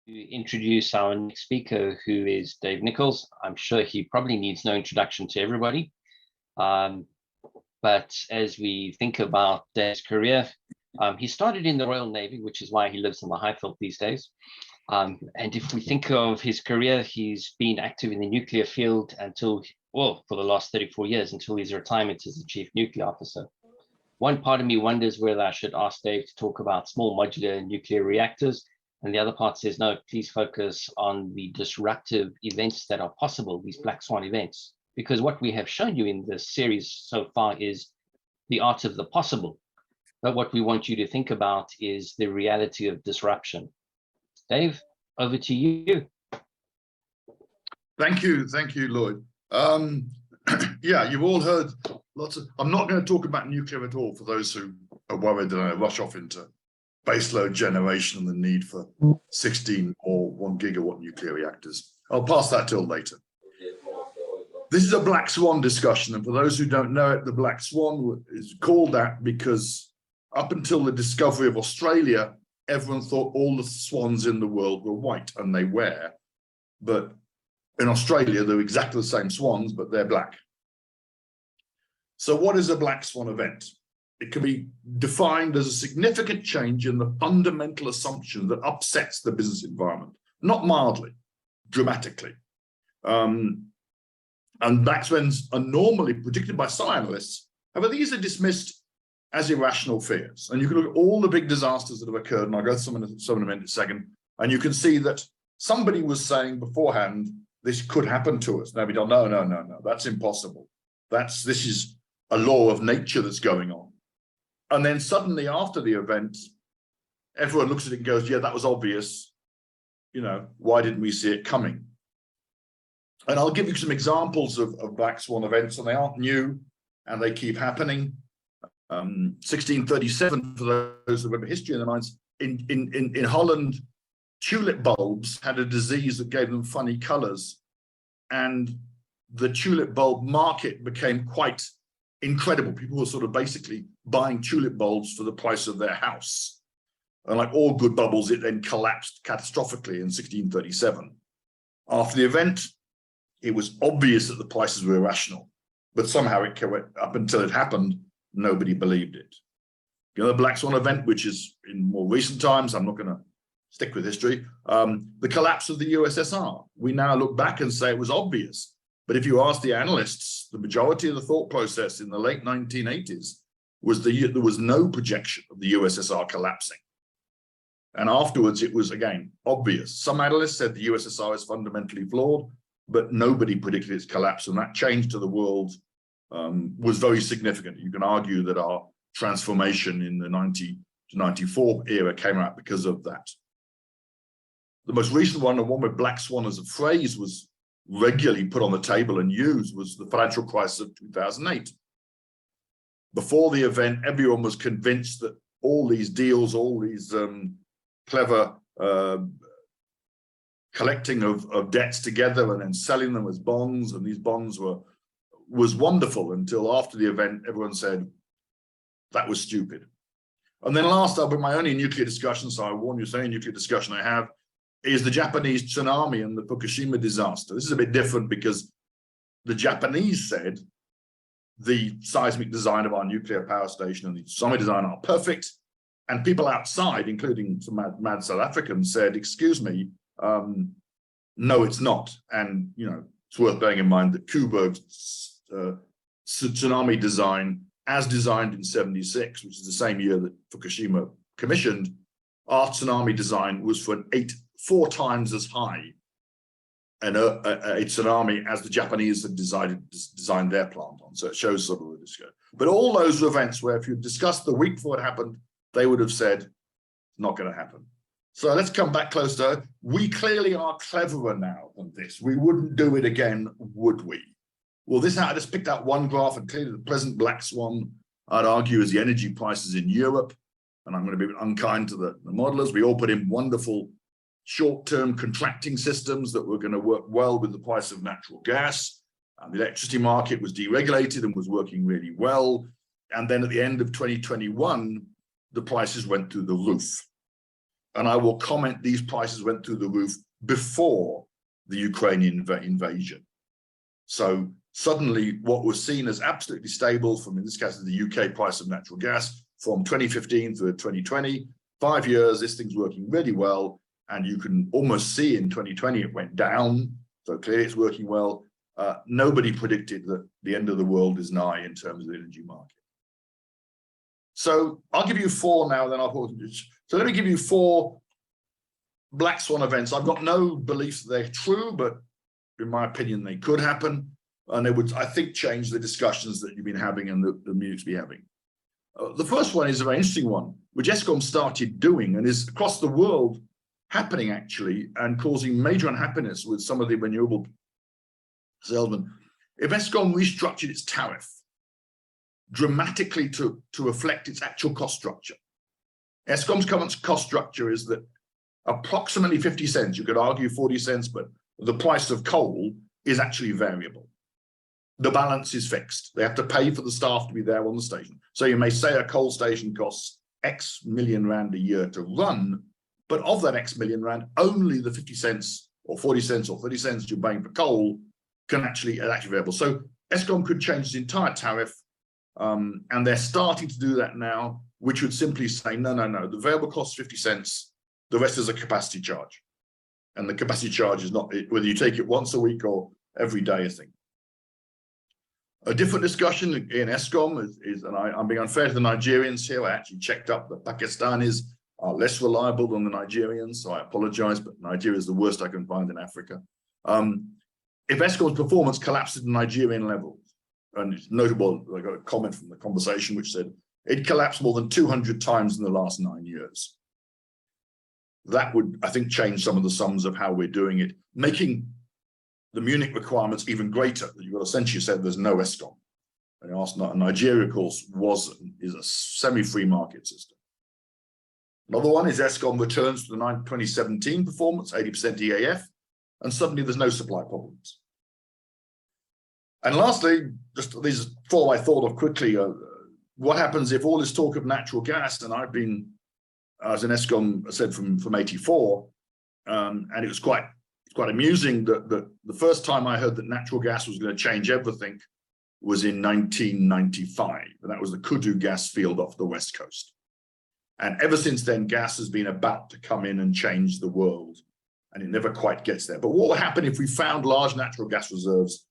introduce our next speaker, who is Dave Nichols. I'm sure he probably needs no introduction to everybody. But as we think about Dave's career, he started in the Royal Navy, which is why he lives in the Highfield these days. And if we think of his career, he's been active in the nuclear field until, well, for the last 34 years, until his retirement as the Chief Nuclear Officer. One part of me wonders whether I should ask Dave to talk about small modular nuclear reactors. And the other part says, no, please focus on the disruptive events that are possible, these black swan events. Because what we have shown you in this series so far is the art of the possible. But what we want you to think about is the reality of disruption. Dave, over to you. Thank you, Lloyd. Yeah, you've all heard lots of, I'm not going to talk about nuclear at all for those who are worried that I rush off into baseload generation and the need for 16 or 1 gigawatt nuclear reactors. I'll pass that till later. This is a black swan discussion, and for those who don't know it, the black swan is called that because up until the discovery of Australia, everyone thought all the swans in the world were white, and they were. But in Australia, they're exactly the same swans, but they're black. So what is a black swan event? It can be defined as a significant change in the fundamental assumption that upsets the business environment, not mildly, dramatically. And black swans are normally predicted by some analysts. However, these are dismissed as irrational fears. And you can look at all the big disasters that have occurred, and I'll go through some in a second, and you can see that somebody was saying beforehand, this could happen to us. Now we don't, no, that's impossible. This is a law of nature that's going on. And then suddenly after the event, everyone looks at it and goes, yeah, that was obvious. You know, why didn't we see it coming? And I'll give you some examples of black swan events, and they aren't new, and they keep happening. 1637, for those who remember history in their minds, in Holland, tulip bulbs had a disease that gave them funny colors, and the tulip bulb market became quite incredible. People were sort of basically buying tulip bulbs for the price of their house. And like all good bubbles, it then collapsed catastrophically in 1637. After the event, it was obvious that the prices were irrational, but somehow it up until it happened, nobody believed it. The other black swan event, which is in more recent times, I'm not going to stick with history, the collapse of the USSR. We now look back and say it was obvious. But if you ask the analysts, the majority of the thought process in the late 1980s was there was no projection of the USSR collapsing. And afterwards, it was, again, obvious. Some analysts said the USSR is fundamentally flawed, but nobody predicted its collapse. And that change to the world was very significant. You can argue that our transformation in the 90 to 94 era came out because of that. The most recent one, the one with black swan as a phrase was regularly put on the table and used, was the financial crisis of 2008. Before the event, everyone was convinced that all these deals, all these clever collecting of debts together and then selling them as bonds, and these bonds was wonderful until after the event, everyone said that was stupid. And then last up, with my only nuclear discussion, so I warn you, it's the only nuclear discussion I have, is the Japanese tsunami and the Fukushima disaster. This is a bit different because the Japanese said the seismic design of our nuclear power station and the tsunami design are perfect. And people outside, including some mad South Africans, said, excuse me, no, it's not. And, you know, it's worth bearing in mind that Kuberg's tsunami design, as designed in 76, which is the same year that Fukushima commissioned, our tsunami design was for 4 times as high a tsunami as the Japanese had designed their plant on. So it shows sort of the disco. But all those events where if you discussed the week before it happened, they would have said, it's not going to happen. So let's come back close to it. We clearly are cleverer now than this. We wouldn't do it again, would we? Well, I just picked out one graph, and clearly the present black swan, I'd argue, is the energy prices in Europe. And I'm going to be unkind to the modelers. We all put in wonderful short-term contracting systems that were going to work well with the price of natural gas. And the electricity market was deregulated and was working really well. And then at the end of 2021, the prices went through the roof. and I will comment, these prices went through the roof before the Ukrainian invasion. So suddenly what was seen as absolutely stable from, in this case, the UK price of natural gas from 2015 through 2020, 5 years, this thing's working really well. And you can almost see in 2020, it went down. So clearly it's working well. Nobody predicted that the end of the world is nigh in terms of the energy market. So I'll give you 4 now, then so let me give you 4 black swan events. I've got no belief that they're true, but in my opinion, they could happen. And they would, I think, change the discussions that you've been having and the Munich be having. The first one is a very interesting one, which Eskom started doing and is across the world happening actually, and causing major unhappiness with some of the renewable salesmen. If Eskom restructured its tariff dramatically to reflect its actual cost structure. Eskom's current cost structure is that approximately 50 cents, you could argue 40 cents, but the price of coal is actually variable. The balance is fixed. They have to pay for the staff to be there on the station. So you may say a coal station costs X million rand a year to run, but of that X million rand, only the 50 cents or 40 cents or 30 cents you're paying for coal can actually variable. So Eskom could change its entire tariff, and they're starting to do that now, which would simply say, no, the variable costs 50 cents, the rest is a capacity charge. And the capacity charge is not, whether you take it once a week or every day, I think. A different discussion in Eskom is, and I'm being unfair to the Nigerians here, I actually checked up that Pakistanis are less reliable than the Nigerians, so I apologize, but Nigeria is the worst I can find in Africa. If Eskom's performance collapsed at the Nigerian level, and it's notable, I got a comment from the conversation which said, it collapsed more than 200 times in the last 9 years. That would, I think, change some of the sums of how we're doing it, making the Munich requirements even greater. You've got essentially said there's no Eskom. And Nigeria, of course, is a semi-free market system. Another one is Eskom returns to the 2017 performance, 80% EAF, and suddenly there's no supply problems. And lastly, just these 4 I thought of quickly, what happens if all this talk of natural gas, and I've been, as an Eskom, I said from 84, and it was quite amusing that the first time I heard that natural gas was going to change everything was in 1995, and that was the Kudu gas field off the west coast. And ever since then, gas has been about to come in and change the world, and it never quite gets there. But what will happen if we found large natural gas reserves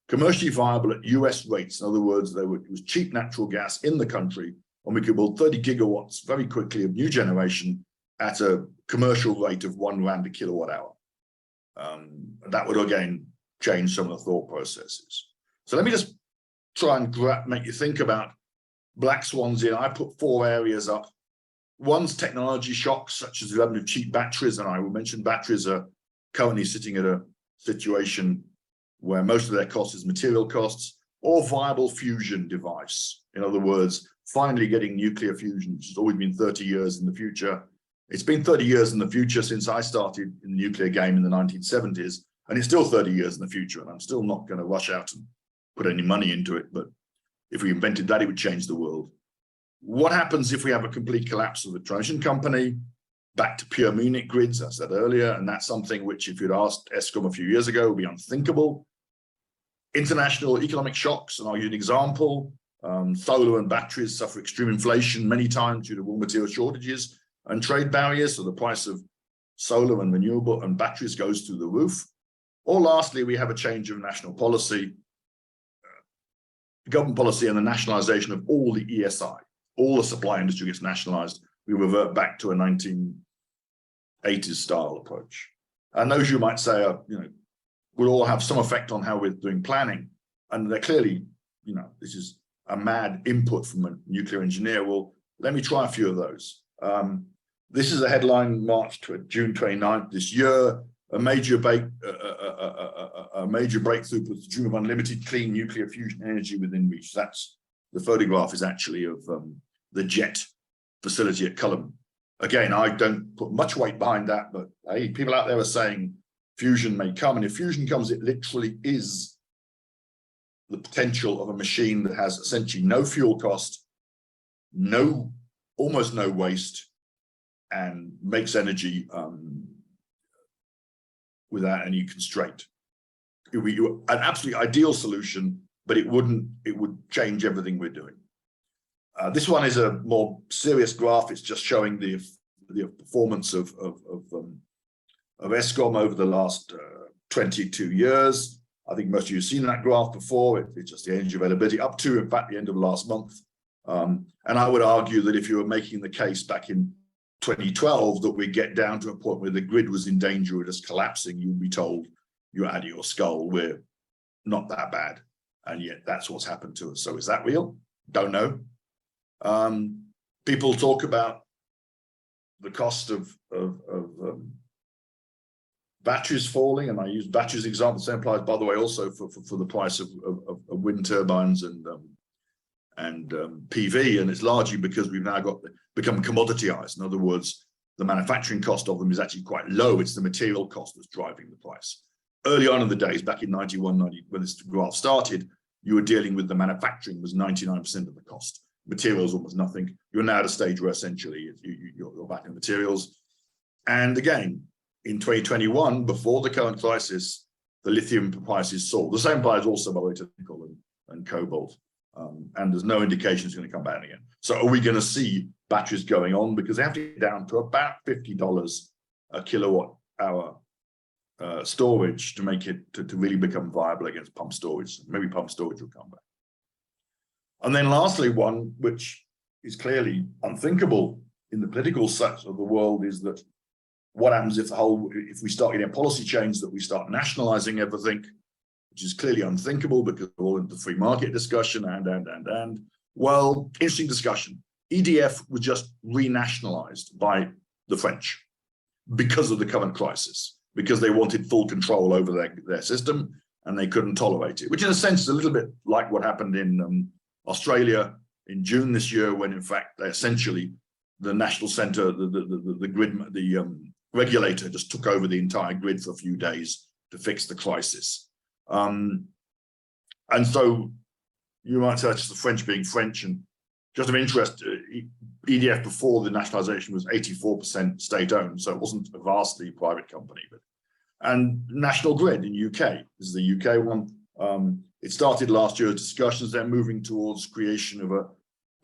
commercially viable at US rates? In other words, it was cheap natural gas in the country, and we could build 30 gigawatts very quickly of new generation at a commercial rate of 1 rand a kilowatt hour. That would again change some of the thought processes. So let me just try and make you think about black swans here. I put 4 areas up. One's technology shocks, such as the level of cheap batteries, and I will mention batteries are currently sitting at a situation where most of their cost is material costs, or viable fusion device. In other words, finally getting nuclear fusion, which has always been 30 years in the future. It's been 30 years in the future since I started in the nuclear game in the 1970s, and it's still 30 years in the future, and I'm still not going to rush out and put any money into it, but if we invented that, it would change the world. What happens if we have a complete collapse of the transition company, back to pure Munich grids, I said earlier, and that's something which, if you'd asked Eskom a few years ago, would be unthinkable. International economic shocks, and I'll use an example. Solar and batteries suffer extreme inflation many times due to raw material shortages and trade barriers, so the price of solar and renewable and batteries goes through the roof. Or lastly, we have a change of national policy, government policy, and the nationalization of all the ESI. All the supply industry gets nationalized. We revert back to a 1980s style approach. And those you might say are, will all have some effect on how we're doing planning. And they're clearly, this is a mad input from a nuclear engineer. Well, let me try a few of those. This is a headline, March to June 29th this year. A major breakthrough for the dream of unlimited clean nuclear fusion energy within reach. That's the photograph is actually of the JET facility at Cullen. Again, I don't put much weight behind that, but hey, people out there are saying fusion may come, and if fusion comes, it literally is the potential of a machine that has essentially no fuel cost, almost no waste, and makes energy without any constraint. It would be an absolutely ideal solution, but it would change everything we're doing. This one is a more serious graph. It's just showing the performance of Eskom over the last 22 years. I think most of you have seen that graph before. It's just the energy availability up to, in fact, the end of last month. And I would argue that if you were making the case back in 2012 that we get down to a point where the grid was in danger of just collapsing, you'd be told you're out of your skull. We're not that bad. And yet that's what's happened to us. So is that real? Don't know. People talk about the cost of batteries falling, and I use batteries example. The same applies, by the way, also for the price of wind turbines and PV, and it's largely because we've now become commoditized. In other words, the manufacturing cost of them is actually quite low. It's the material cost that's driving the price. Early on in the days, back in 91, 90, when this graph started, you were dealing with the manufacturing was 99% of the cost. Materials almost nothing. You're now at a stage where essentially you're back in materials. And again, in 2021, before the current crisis, the lithium prices soared. The same applies also, by the way, to nickel and cobalt. And there's no indication it's going to come back again. So are we going to see batteries going on? Because they have to get down to about $50 a kilowatt hour storage to make it to really become viable against pump storage. Maybe pump storage will come back. And then lastly, one which is clearly unthinkable in the political sector of the world is that what happens if we start getting a policy change that we start nationalizing everything, which is clearly unthinkable because we're all into the free market discussion and. Well, interesting discussion. EDF was just renationalized by the French because of the current crisis, because they wanted full control over their system and they couldn't tolerate it, which in a sense is a little bit like what happened in Australia in June this year, when in fact they essentially the national center, the grid, the regulator just took over the entire grid for a few days to fix the crisis. And so you might say that's just the French being French. And just of interest, EDF before the nationalization was 84% state-owned, so it wasn't a vastly private company. And National Grid in UK, this is the UK one. It started last year as discussions. They're moving towards creation of an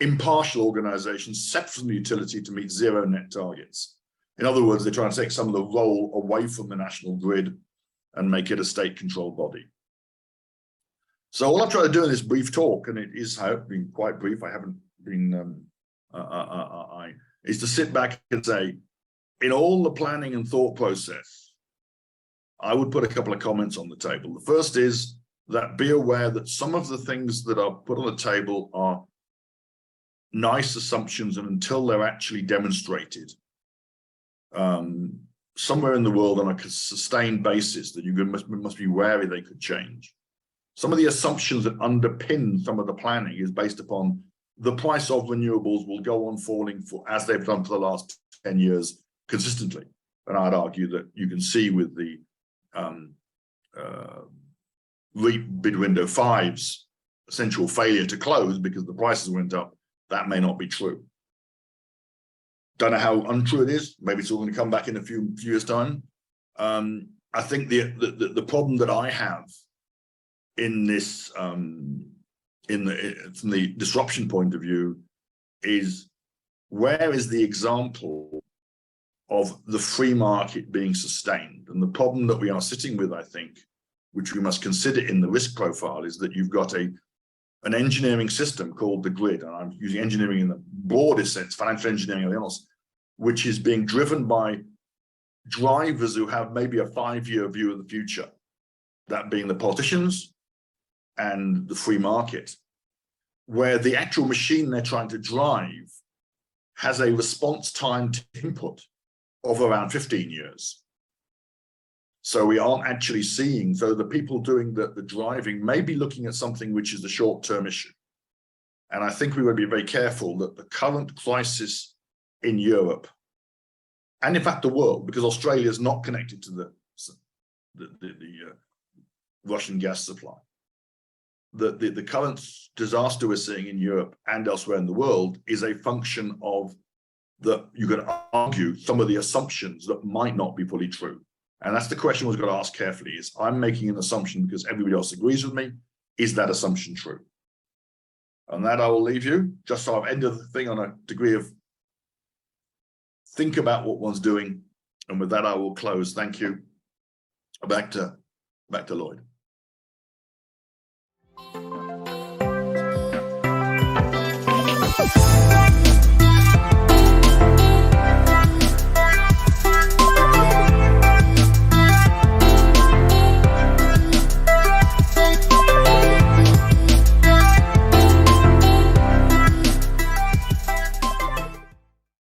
impartial organization separate from the utility to meet zero net targets. In other words, they're trying to take some of the role away from the national grid and make it a state-controlled body. So all I've tried to do in this brief talk, and it is been quite brief, I haven't been, is to sit back and say, in all the planning and thought process, I would put a couple of comments on the table. The first is that be aware that some of the things that are put on the table are nice assumptions, and until they're actually demonstrated somewhere in the world on a sustained basis, that you must be wary they could change. Some of the assumptions that underpin some of the planning is based upon the price of renewables will go on falling as they've done for the last 10 years consistently. And I'd argue that you can see with the bid window 5's essential failure to close because the prices went up, that may not be true. Don't know how untrue it is. Maybe it's all going to come back in a few years' time. I think the problem that I have in this, from the disruption point of view, is where is the example of the free market being sustained? And the problem that we are sitting with, I think, which we must consider in the risk profile, is that you've got an engineering system called the grid, and I'm using engineering in the broadest sense, financial engineering and everything else, which is being driven by drivers who have maybe a 5-year view of the future, that being the politicians and the free market, where the actual machine they're trying to drive has a response time to input of around 15 years. So we aren't actually seeing, so the people doing the driving may be looking at something which is the short-term issue. And I think we would be very careful that the current crisis in Europe, and in fact the world, because Australia is not connected to the Russian gas supply, the current disaster we're seeing in Europe and elsewhere in the world is a function of that you can argue some of the assumptions that might not be fully true. And that's the question we've got to ask carefully is, I'm making an assumption because everybody else agrees with me. Is that assumption true? And that I will leave you, just so I've ended the thing on a degree of think about what one's doing. And with that, I will close. Thank you. Back to Lloyd.